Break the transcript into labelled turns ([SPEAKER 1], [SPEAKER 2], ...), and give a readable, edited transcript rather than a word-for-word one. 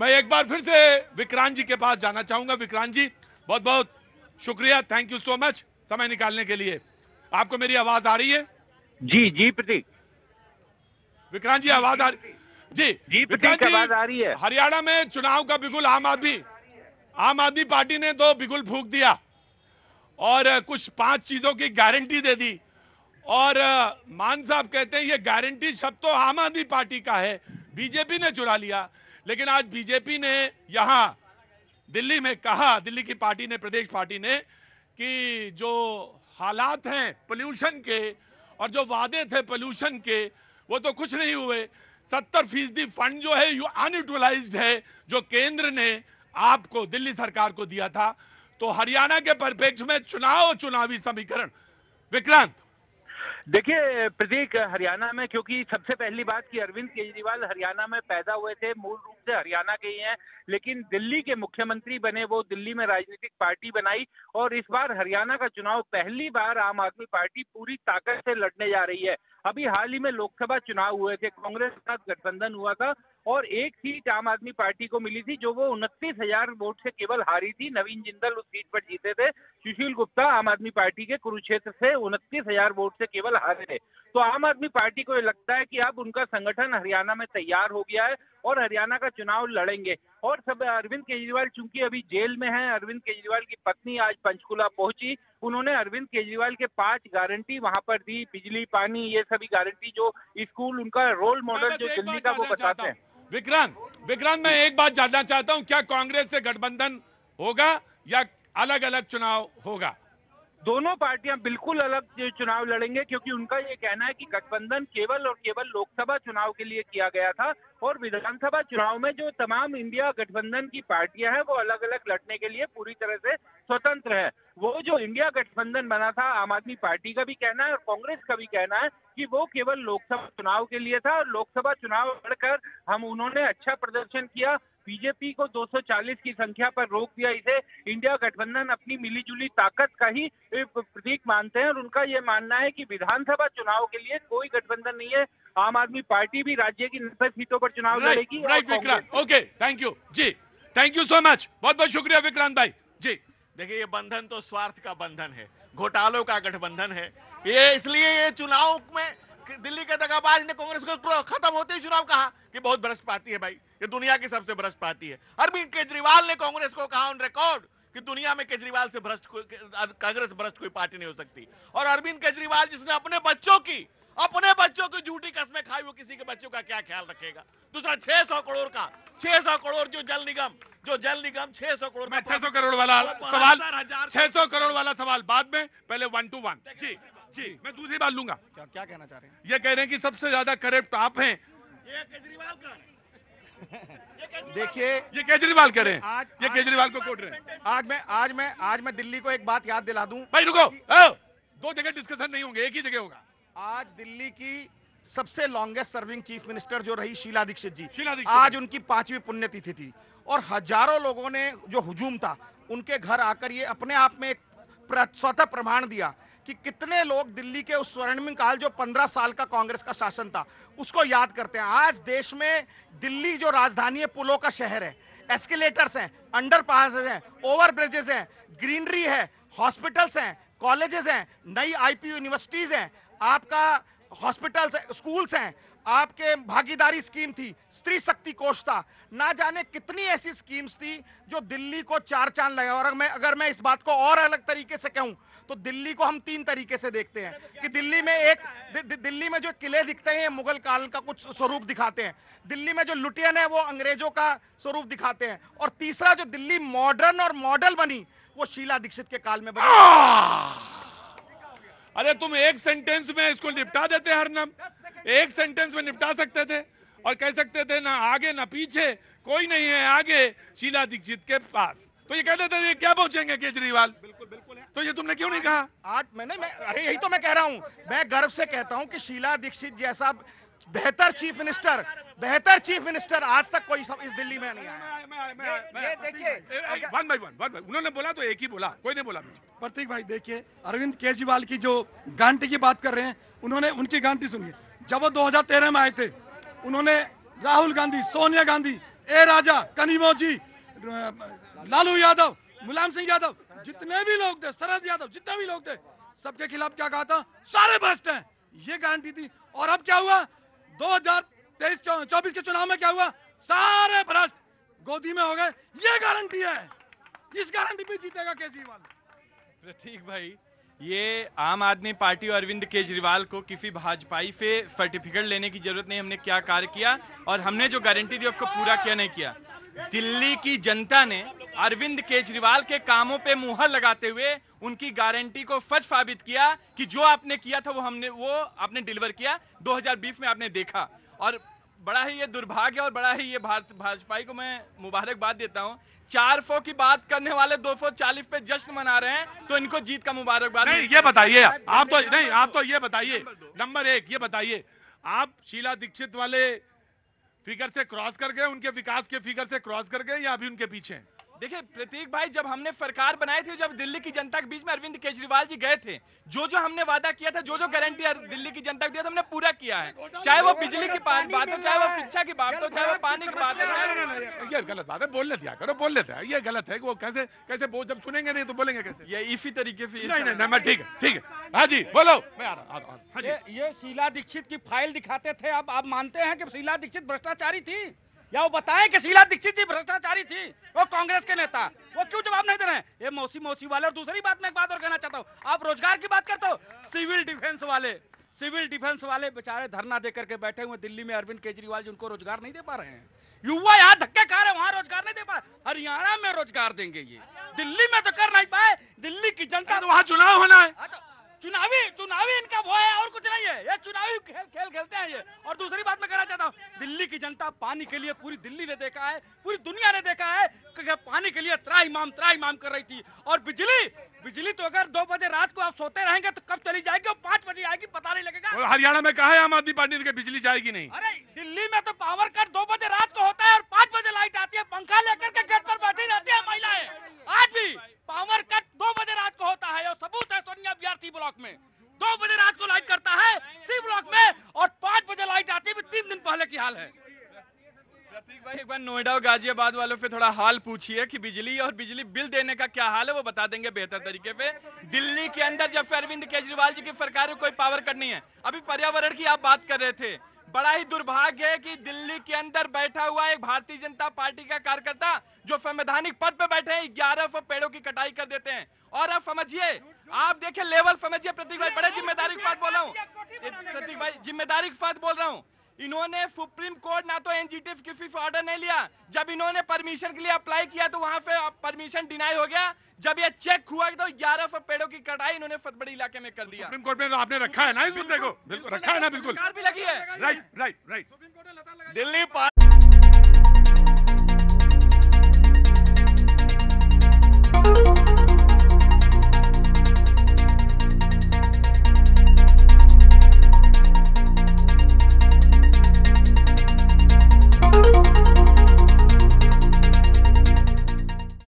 [SPEAKER 1] मैं एक बार फिर से विक्रांत जी के पास जाना चाहूंगा। विक्रांत जी, बहुत बहुत शुक्रिया, थैंक यू सो मच समय निकालने के लिए। आपको मेरी आवाज आ रही है?
[SPEAKER 2] जी जी प्रतीक।
[SPEAKER 1] विक्रांत जी आवाज आ रही? जी
[SPEAKER 2] जी
[SPEAKER 1] विक्रांत
[SPEAKER 2] प्रतीक,
[SPEAKER 1] जी,
[SPEAKER 2] आवाज आ रही है।
[SPEAKER 1] हरियाणा में चुनाव का बिगुल आम आदमी पार्टी ने तो बिगुल फूंक दिया और कुछ 5 चीजों की गारंटी दे दी। और मान साहब कहते हैं ये गारंटी शब्द तो आम आदमी पार्टी का है, बीजेपी ने चुरा लिया। लेकिन आज बीजेपी ने यहां दिल्ली में कहा, दिल्ली की पार्टी ने, प्रदेश पार्टी ने, कि जो हालात हैं पोल्यूशन के और जो वादे थे पोल्यूशन के वो तो कुछ नहीं हुए। 70% फंड जो है अनयूटिलाइज्ड है, जो केंद्र ने आपको, दिल्ली सरकार को दिया था। तो हरियाणा के परिप्रेक्ष्य में चुनावी समीकरण, विक्रांत।
[SPEAKER 2] देखिए प्रतीक, हरियाणा में क्योंकि सबसे पहली बात कि अरविंद केजरीवाल हरियाणा में पैदा हुए थे, मूल रूप से हरियाणा के ही हैं, लेकिन दिल्ली के मुख्यमंत्री बने, वो दिल्ली में राजनीतिक पार्टी बनाई और इस बार हरियाणा का चुनाव पहली बार आम आदमी पार्टी पूरी ताकत से लड़ने जा रही है। अभी हाल ही में लोकसभा चुनाव हुए थे, कांग्रेस के साथ गठबंधन हुआ था और एक सीट आम आदमी पार्टी को मिली थी, जो वो 29,000 वोट से केवल हारी थी। नवीन जिंदल उस सीट पर जीते थे, सुशील गुप्ता आम आदमी पार्टी के कुरुक्षेत्र से 29,000 वोट से केवल हारे थे। तो आम आदमी पार्टी को ये लगता है कि अब उनका संगठन हरियाणा में तैयार हो गया है और हरियाणा का चुनाव लड़ेंगे। और सब अरविंद केजरीवाल चूंकि अभी जेल में हैं, अरविंद केजरीवाल की पत्नी आज पंचकुला पहुंची, उन्होंने अरविंद केजरीवाल के 5 गारंटी वहां पर दी, बिजली, पानी, ये सभी गारंटी, जो स्कूल उनका रोल मॉडल जो दिल्ली का वो बताते हैं।
[SPEAKER 1] विक्रांत, मैं एक बात जानना चाहता हूं, क्या कांग्रेस से गठबंधन होगा या अलग अलग चुनाव होगा?
[SPEAKER 2] दोनों पार्टियां बिल्कुल अलग चुनाव लड़ेंगे, क्योंकि उनका ये कहना है कि गठबंधन केवल और केवल लोकसभा चुनाव के लिए किया गया था और विधानसभा चुनाव में जो तमाम इंडिया गठबंधन की पार्टियां हैं वो अलग अलग लड़ने के लिए पूरी तरह से स्वतंत्र है। वो जो इंडिया गठबंधन बना था, आम आदमी पार्टी का भी कहना है और कांग्रेस का भी कहना है कि वो केवल लोकसभा चुनाव के लिए था और लोकसभा चुनाव लड़कर उन्होंने अच्छा प्रदर्शन किया, बीजेपी को 240 की संख्या पर रोक दिया। इसे इंडिया गठबंधन अपनी मिलीजुली ताकत का ही प्रतीक मानते हैं और उनका ये मानना है कि विधानसभा चुनाव के लिए कोई गठबंधन नहीं है। आम आदमी पार्टी भी राज्य की 90 सीटों पर चुनाव लड़ेगी।
[SPEAKER 1] Right Vikrant, okay, thank you ji, thank you so much, बहुत बहुत शुक्रिया विक्रांत भाई जी।
[SPEAKER 3] देखिए, ये बंधन तो स्वार्थ का बंधन है, घोटालों का गठबंधन है ये। इसलिए ये चुनाव में दिल्ली के दगाबाज ने कांग्रेस को खत्म होते ही चुनाव कहा कि बहुत भ्रष्ट पार्टी है भाई, ये दुनिया की सबसे भ्रष्ट पार्टी है। अरविंद केजरीवाल ने कांग्रेस को कहा ऑन रिकॉर्ड कि दुनिया में केजरीवाल से भ्रष्ट कांग्रेस भ्रष्ट कोई पार्टी नहीं हो सकती। और अरविंद केजरीवाल जिसने अपने बच्चों की झूठी कस्में खाई, वो किसी के बच्चों का क्या ख्याल रखेगा। दूसरा 600 करोड़ जो जल निगम 600 करोड़ में
[SPEAKER 1] 600 करोड़ वाला सवाल, 600 करोड़ वाला सवाल बाद में, पहले 1 to 1 जी मैं दूसरी बात लूंगा।
[SPEAKER 4] क्या कहना चाह रहे हैं?
[SPEAKER 1] ये कह रहे हैं कि सबसे ज्यादा करप्ट आप हैं।
[SPEAKER 3] ये केजरीवाल का
[SPEAKER 4] देखिए,
[SPEAKER 1] ये केजरीवाल कह रहे हैं, ये केजरीवाल को कोट रहे हैं।
[SPEAKER 4] आज मैं दिल्ली को एक बात याद दिला दूं।
[SPEAKER 1] भाई रुको, दो जगह डिस्कशन नहीं होंगे, एक ही जगह होगा।
[SPEAKER 4] आज दिल्ली की सबसे लॉन्गेस्ट सर्विंग चीफ मिनिस्टर जो रही शीला दीक्षित जी, आज उनकी 5वीं पुण्यतिथि थी और हजारों लोगों ने जो हुजूम था उनके घर आकर ये अपने आप में एक स्वतः प्रमाण दिया कि कितने लोग दिल्ली के उस स्वर्णिम काल, जो 15 साल का कांग्रेस का शासन था, उसको याद करते हैं। आज देश में दिल्ली जो राजधानी है, पुलों का शहर है, एस्केलेटर्स हैं, अंडरपास हैं, ओवर ब्रिजेस हैं, ग्रीनरी है, हॉस्पिटल्स हैं, कॉलेजेस हैं, नई आईपी यूनिवर्सिटीज हैं, आपका हॉस्पिटल्स, स्कूल्स हैं, आपके भागीदारी स्कीम थी, स्त्री शक्ति कोष था, ना जाने कितनी ऐसी स्कीम्स थी जो दिल्ली को 4 चांद लगा। और अगर मैं इस बात को और अलग तरीके से कहूं तो दिल्ली को हम 3 तरीके से देखते हैं कि दिल्ली में जो किले दिखते हैं ये मुगल काल का कुछ स्वरूप दिखाते हैं, दिल्ली में जो लुटियन है वो अंग्रेजों का स्वरूप दिखाते हैं, और तीसरा जो दिल्ली मॉडर्न और मॉडल बनी वो शीला दीक्षित के काल में बनी।
[SPEAKER 1] अरे तुम एक सेंटेंस में इसको निपटा देते, हरनम एक सेंटेंस में निपटा सकते थे और कह सकते थे ना आगे ना पीछे, कोई नहीं है आगे शीला दीक्षित के पास, तो ये कहते थे ये क्या पहुंचेंगे केजरीवाल। बिल्कुल है। तो ये तुमने क्यों नहीं कहा?
[SPEAKER 4] आज अरे यही तो मैं कह रहा हूं, मैं गर्व से कहता हूं कि शीला दीक्षित जैसा बेहतर चीफ मिनिस्टर आज तक कोई इस दिल्ली में नहीं आया।
[SPEAKER 1] देखिए, वन बाय वन, उन्होंने बोला तो एक ही बोला, कोई नहीं बोला।
[SPEAKER 5] प्रतीक भाई देखिए, अरविंद केजरीवाल की जो गारंटी की बात कर रहे हैं, उन्होंने उनकी गारंटी सुनिए। जब वो 2013 में आए थे, उन्होंने राहुल गांधी, सोनिया गांधी, ए राजा, कनिमोझ जी, लालू यादव, मुलायम सिंह यादव, जितने भी लोग थे, शरद यादव, जितने भी लोग थे, सबके खिलाफ क्या कहा था? सारे भ्रष्ट हैं, ये गारंटी थी। और अब क्या हुआ? 2023-24 के चुनाव में क्या हुआ? सारे भ्रष्ट गोदी में हो गए। ये गारंटी है, इस गारंटी पे जीतेगा केजरीवाल।
[SPEAKER 6] प्रतीक भाई, ये आम आदमी पार्टी और अरविंद केजरीवाल को किसी भाजपाई से सर्टिफिकेट लेने की जरूरत नहीं। हमने क्या कार्य किया और हमने जो गारंटी दी उसको पूरा किया नहीं किया। दिल्ली की जनता ने अरविंद केजरीवाल के कामों पे मुहर लगाते हुए उनकी गारंटी को सच साबित किया कि जो आपने किया था वो आपने डिलीवर किया। 2020 में आपने देखा। और बड़ा ही ये दुर्भाग्य और बड़ा ही ये भाजपाई को मैं मुबारकबाद देता हूं। 400 की बात करने वाले 240 पे जश्न मना रहे हैं, तो इनको जीत का मुबारकबाद।
[SPEAKER 1] नहीं, ये बताइए आप तो ये बताइए, नंबर 1 ये बताइए, आप शीला दीक्षित वाले फिगर से क्रॉस कर गए, उनके विकास के फिगर से क्रॉस कर गए, या अभी उनके पीछे हैं?
[SPEAKER 6] देखिए प्रतीक भाई, जब हमने सरकार बनाई थी, जब दिल्ली की जनता के बीच में अरविंद केजरीवाल जी गए थे, जो हमने वादा किया था, जो गारंटी दिल्ली की जनता को दिया था, हमने पूरा किया है। चाहे वो बिजली की बात हो, चाहे वो शिक्षा की बात हो, चाहे वो पानी की बात हो।
[SPEAKER 1] ये गलत बात है, बोलने दिया करो, बोलने दिया। ये गलत है कि वो कैसे जब सुनेंगे नहीं तो बोलेंगे कैसे?
[SPEAKER 6] ये इसी तरीके से
[SPEAKER 1] नहीं, ठीक है। हाँ जी, बोलो। मैं आ रहा। हाँ जी।
[SPEAKER 7] ये शीला दीक्षित की फाइल दिखाते थे, अब आप मानते हैं कि शीला दीक्षित भ्रष्टाचारी थी? या वो बताएं कि शीला दीक्षित जी भ्रष्टाचारी थी? वो कांग्रेस के नेता, वो क्यों जवाब नहीं दे रहे हैं? ये मौसी वाले। और दूसरी बात, मैं एक बात और कहना चाहता हूँ, आप रोजगार की बात करते हो, सिविल डिफेंस वाले बेचारे धरना देकर के बैठे हुए दिल्ली में। अरविंद केजरीवाल जी उनको रोजगार नहीं दे पा रहे हैं। युवा यहाँ धक्के खा रहे हैं, वहां रोजगार नहीं दे पा रहे। हरियाणा में रोजगार देंगे, ये दिल्ली में तो कर नहीं पाए। दिल्ली की जनता,
[SPEAKER 1] तो वहां चुनाव होना है।
[SPEAKER 7] चुनावी इनका वो है, और कुछ नहीं है। ये चुनावी खेल खेलते हैं ये। और दूसरी बात मैं कहना चाहता हूँ, दिल्ली की जनता पानी के लिए, पूरी दिल्ली ने देखा है, पूरी दुनिया ने देखा है कि पानी के लिए त्राहिमाम कर रही थी। और बिजली तो अगर 2 बजे रात को आप सोते रहेंगे तो कब चली जाएगी? और 5 बजे आएगी, पता नहीं लगेगा।
[SPEAKER 1] हरियाणा में कहा है आम आदमी पार्टी की बिजली जाएगी नहीं?
[SPEAKER 7] अरे दिल्ली में तो पावर कट 2 बजे रात को होता है और 5 बजे लाइट आती है। पंखा लेकर के गेट पर बैठी रहती है महिलाएं। आज भी पावर कट 2 बजे रात को होता है, और सबूत है सोनिया बिहार सी ब्लॉक में 2 बजे रात को लाइट करता है सी ब्लॉक में, और 5 बजे लाइट आती है। 3 दिन पहले की हाल है।
[SPEAKER 6] प्रतीक भाई, एक बार नोएडा और गाजियाबाद वालों से थोड़ा हाल पूछिए कि बिजली और बिजली बिल देने का क्या हाल है, वो बता देंगे बेहतर तरीके से। दिल्ली के अंदर जब अरविंद केजरीवाल जी की सरकार में कोई पावर कट नहीं है। अभी पर्यावरण की आप बात कर रहे थे, बड़ा ही दुर्भाग्य है कि दिल्ली के अंदर बैठा हुआ एक भारतीय जनता पार्टी का कार्यकर्ता जो संवैधानिक पद पे बैठे हैं, 1100 पेड़ों की कटाई कर देते हैं। और आप समझिए, आप देखिए लेवल समझिए। प्रतीक भाई, बड़े जिम्मेदारी के साथ बोल रहा हूँ, प्रतीक भाई जिम्मेदारी के साथ बोल रहा हूँ। इन्होंने सुप्रीम कोर्ट ना तो एनजीटी किसी से ऑर्डर नहीं लिया। जब इन्होंने परमिशन के लिए अप्लाई किया तो वहां से परमिशन डिनाई हो गया। जब ये चेक हुआ तो 1100 पेड़ों की कटाई इन्होंने फतबड़ी इलाके में कर दिया।
[SPEAKER 1] सुप्रीम कोर्ट में तो आपने रखा है ना इस मुद्दे को? बिल्कुल रखा है ना, बिल्कुल
[SPEAKER 6] सरकार भी लगी है।
[SPEAKER 1] राइट।
[SPEAKER 3] दिल्ली